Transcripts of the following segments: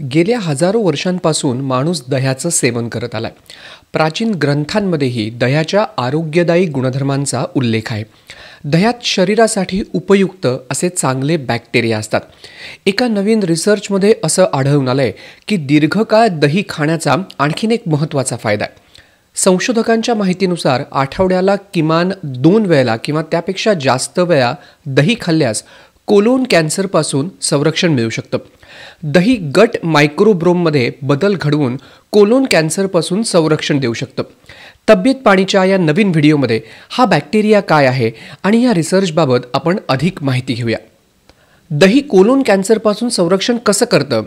गेल्या हजारो वर्षांपासून माणूस दह्याचं सेवन करत आलाय. प्राचीन ग्रंथांमध्येही दह्याच्या आरोग्यदायी गुणधर्मांचा उल्लेख आहे. दह्यात शरीरासाठी उपयुक्त असे चांगले बॅक्टेरिया असतात. एका नवीन रिसर्चमध्ये असं आढळून आलंय की दीर्घकाळ दही खाण्याचा आणखीन एक महत्त्वाचा फायदा आहे. संशोधकांच्या माहितीनुसार आठवड्याला किमान 2 वेळेला किंवा त्यापेक्षा जास्त वेळा दही खाल्ल्यास कोलोन कॅन्सरपासून संरक्षण मिळू शकतं. दही गट मायक्रोब्रोममध्ये बदल घडवून कोलोन कॅन्सरपासून संरक्षण देऊ शकतं. तब्येत पाणीच्या या नवीन व्हिडिओमध्ये हा बॅक्टेरिया काय आहे आणि या रिसर्चबाबत आपण अधिक माहिती घेऊया. दही कोलोन कॅन्सरपासून संरक्षण कसं करतं?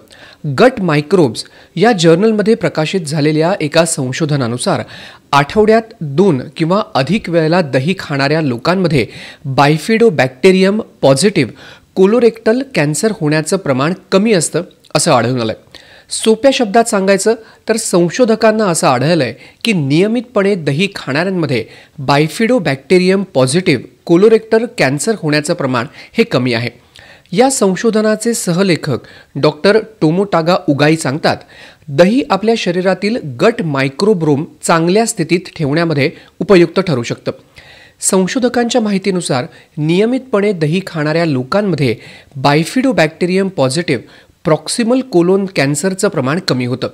गट मायक्रोब्स या जर्नलमध्ये प्रकाशित झालेल्या एका संशोधनानुसार आठवड्यात 2 किंवा अधिक वेळेला दही खाणाऱ्या लोकांमध्ये बायफिडोबॅक्टेरियम पॉझिटिव्ह कोलोरेक्टल कॅन्सर होण्याचं प्रमाण कमी असतं असं आढळून आलंय. सोप्या शब्दात सांगायचं तर संशोधकांना असं आढळलंय की नियमितपणे दही खाणाऱ्यांमध्ये बायफिडोबॅक्टेरियम पॉझिटिव्ह कोलोरेक्टल कॅन्सर होण्याचं प्रमाण हे कमी आहे. या संशोधनाचे सहलेखक डॉक्टर टोमोटागा उगाई सांगतात, दही आपल्या शरीरातील गट मायक्रोब्रोम चांगल्या स्थितीत ठेवण्यामध्ये उपयुक्त ठरू शकतं. संशोधकांच्या माहितीनुसार नियमितपणे दही खाणाऱ्या लोकांमध्ये बायफिडोबॅक्टेरियम पॉझिटिव्ह प्रॉक्सिमल कोलोन कॅन्सरचं प्रमाण कमी होतं.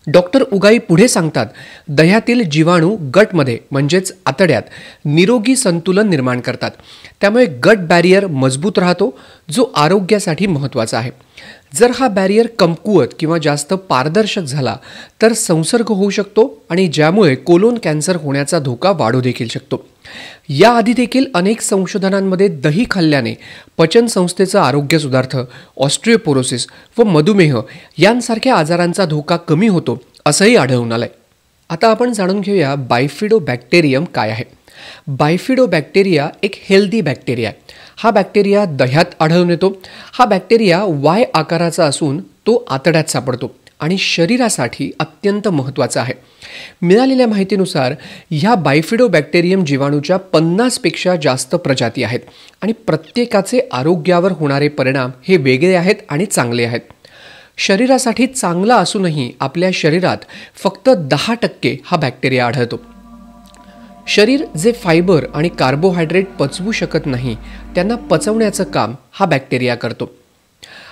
डॉक्टर उगाई पुढे सांगतात, दह्यातील जीवाणू गटमध्ये म्हणजेच आतड्यात निरोगी संतुलन निर्माण करतात. त्यामुळे गट बॅरियर मजबूत राहतो, जो आरोग्यासाठी महत्त्वाचा आहे. जर हा बॅरियर कमकुवत किंवा जास्त पारदर्शक झाला तर संसर्ग होऊ शकतो आणि ज्यामुळे कोलोन कॅन्सर होण्याचा धोका वाढू देखील शकतो. याआधी देखील अनेक संशोधनांमध्ये दही खाल्ल्याने पचनसंस्थेचं आरोग्य सुधारतं, ऑस्ट्रिओपोरोसिस व मधुमेह यांसारख्या आजारांचा धोका कमी होतो असंही आढळून आलंय. आता आपण जाणून घेऊया बायफिडोबॅक्टेरियम काय आहे. बायफिडोबॅक्टेरिया एक हेल्दी बॅक्टेरिया आहे. हा बॅक्टेरिया दह्यात आढळून येतो. हा बॅक्टेरिया वाय आकाराचा असून तो आतड्यात सापडतो आणि शरीरासाठी अत्यंत महत्त्वाचा आहे. मिळालेल्या माहितीनुसार ह्या बायफिडोबॅक्टेरियम जीवाणूच्या 50पेक्षा जास्त प्रजाती आहेत आणि प्रत्येकाचे आरोग्यावर होणारे परिणाम हे वेगळे आहेत आणि चांगले आहेत. शरीरासाठी चांगला असूनही आपल्या शरीरात फक्त 10% हा बॅक्टेरिया आढळतो. शरीर जे फायबर आणि कार्बोहायड्रेट पचवू शकत नाही त्यांना पचवण्याचं काम हा बॅक्टेरिया करतो.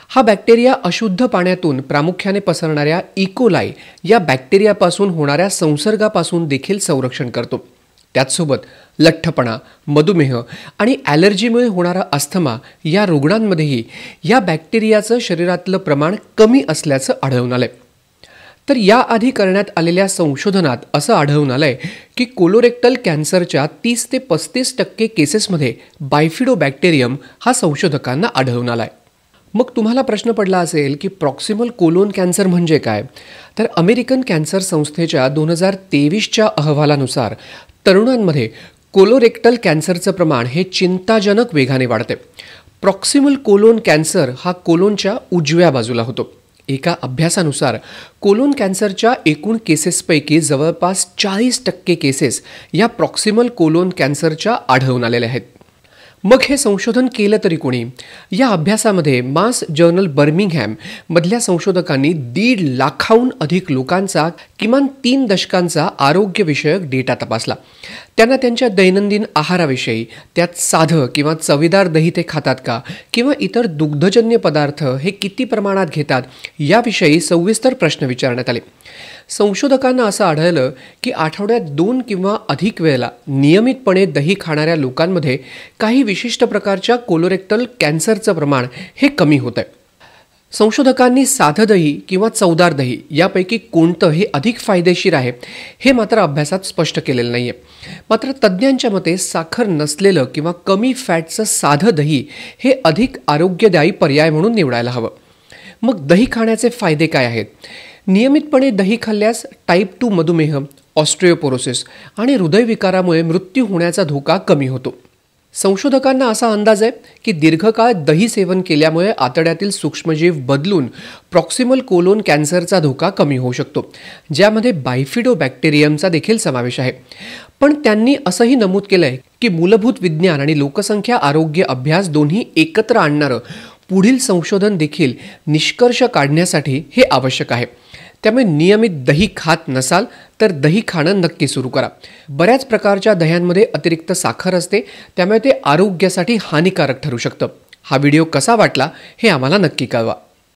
हा बॅक्टेरिया अशुद्ध पाण्यातून प्रामुख्याने पसरणाऱ्या इकोलाई या बॅक्टेरियापासून होणाऱ्या संसर्गापासून देखील संरक्षण करतो. त्याचसोबत लठ्ठपणा, मधुमेह आणि ॲलर्जीमुळे होणारा अस्थमा या रुग्णांमध्येही या बॅक्टेरियाचं शरीरातलं प्रमाण कमी असल्याचं आढळून आलंय. तर याआधी करण्यात आलेल्या संशोधनात असं आढळून आलंय की कोलोरेक्टल कॅन्सरच्या 30 ते 35% केसेसमध्ये बायफिडोबॅक्टेरियम हा संशोधकांना आढळून आलाय. मग तुम्हाला प्रश्न पडला असेल की प्रॉक्सिमल कोलोन कॅन्सर म्हणजे काय? तर अमेरिकन कॅन्सर संस्थेच्या 2023च्या अहवालानुसार तरुणांमध्ये कोलोरेक्टल कॅन्सरचं प्रमाण हे चिंताजनक वेगाने वाढते. प्रॉक्सिमल कोलोन कॅन्सर हा कोलोनच्या उजव्या बाजूला होतो. एका अभ्यासानुसार कोलोन कॅन्सरच्या एकूण केसेसपैकी जवळपास 40% केसेस या प्रॉक्सिमल कोलोन कॅन्सरच्या आढळून आलेल्या आहेत. मग हे संशोधन केलं तरी कोणी? या अभ्यासामध्ये मास जर्नल बर्मिंगहॅम मधल्या संशोधकांनी 1.5 लाखाहून अधिक लोकांचा किमान 3 दशकांचा आरोग्यविषयक डेटा तपासला. त्यांना त्यांच्या दैनंदिन आहाराविषयी, त्यात साधं किंवा चवीदार दही ते खातात का किंवा इतर दुग्धजन्य पदार्थ हे किती प्रमाणात घेतात याविषयी सविस्तर प्रश्न विचारण्यात आले. संशोधकांना असं आढळलं की आठवड्यात 2 किंवा अधिक वेळेला नियमितपणे दही खाणाऱ्या लोकांमध्ये काही विशिष्ट प्रकारच्या कोलोरेक्टल कॅन्सरचं प्रमाण हे कमी होत आहे. संशोधकांनी साधं दही किंवा चवदार दही यापैकी कोणतं हे अधिक फायदेशीर आहे हे मात्र अभ्यासात स्पष्ट केलेलं नाही आहे. मात्र तज्ज्ञांच्या मते साखर नसलेलं किंवा कमी फॅटचं साधं दही हे अधिक आरोग्यदायी पर्याय म्हणून निवडायला हवं. मग दही खाण्याचे फायदे काय आहेत? नियमितपणे दही खाल्ल्यास टाईप 2 मधुमेह, ऑस्ट्रिओपोरोसिस आणि हृदयविकारामुळे मृत्यू होण्याचा धोका कमी होतो. संशोधकांना असा अंदाज आहे की दीर्घकाळ दही सेवन केल्यामुळे आतड्यातील सूक्ष्मजीव बदलून प्रॉक्सिमल कोलोन कॅन्सरचा धोका कमी होऊ शकतो, ज्यामध्ये बायफिडोबॅक्टेरियमचा देखील समावेश आहे. पण त्यांनी असंही नमूद केलंय की मूलभूत विज्ञान आणि लोकसंख्या आरोग्य अभ्यास दोन्ही एकत्र आणणारं पुढील संशोधन देखील निष्कर्ष काढण्यासाठी हे आवश्यक आहे. त्यामुळे नियमित दही खात नसाल तर दही खाणं नक्की सुरू करा. बऱ्याच प्रकारच्या दह्यांमध्ये अतिरिक्त साखर असते, त्यामुळे ते आरोग्यासाठी हानिकारक ठरू शकतं. हा व्हिडिओ कसा वाटला हे आम्हाला नक्की कळवा.